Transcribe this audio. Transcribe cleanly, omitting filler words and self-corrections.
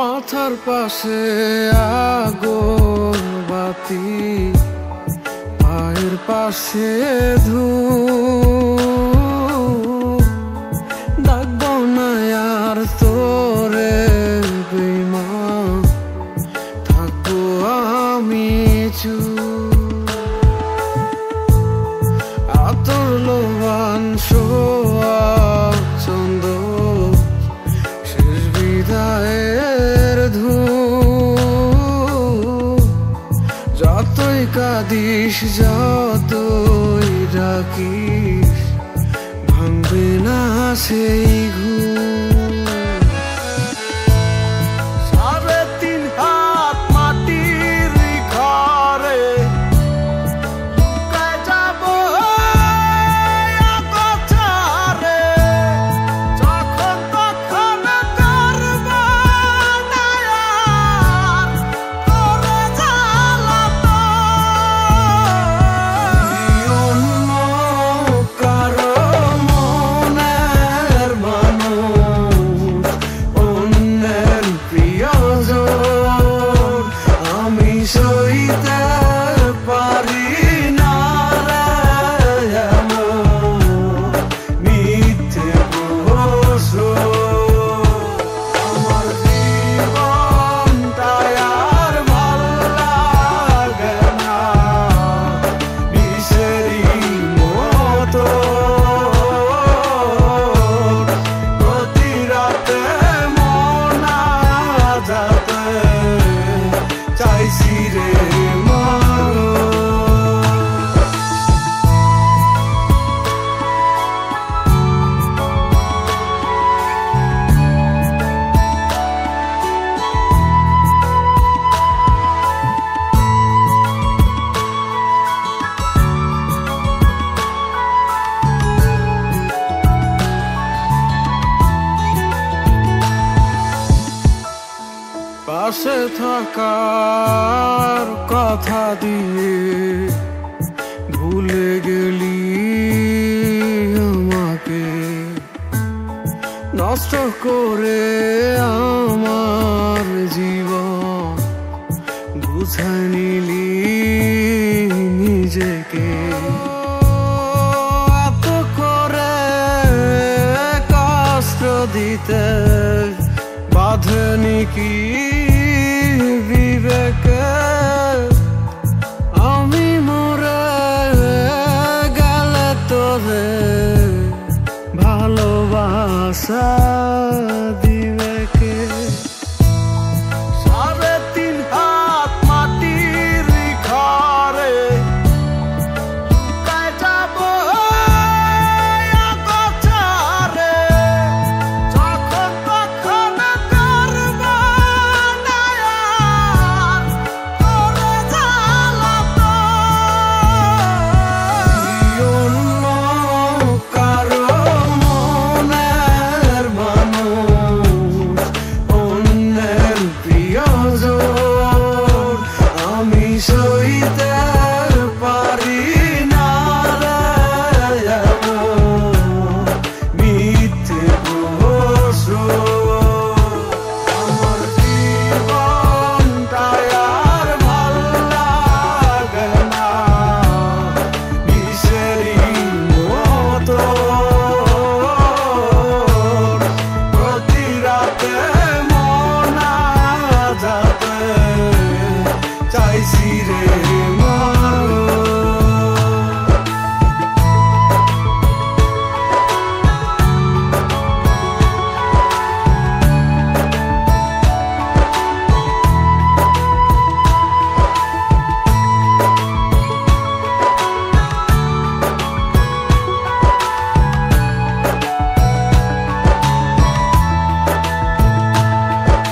মাথার পাশে আগুন বাতি, পায়ের পাশে ধূপ, ডাকবো না আর তোরে বেঈমান, থাকবো আমি চুপ। আতর লোবান সোয়াগ চন্দ, শেষ বিদায়ের ধূপ, যতই কাঁদিস যতই ডাকিস ভাঙবে না সেই ঘুম। পাশে থাকার কথা দিয়ে ভুলে গেলি আমাকে, নষ্ট করে আমার জীবন বুঝাই নিলি নিজেকে। এত করে কষ্ট দিতে বাঁধেনি কি বিবেকে? আমি মরে গেলে তোরে ভালোবাসা দিবে কে? চাইছি রে।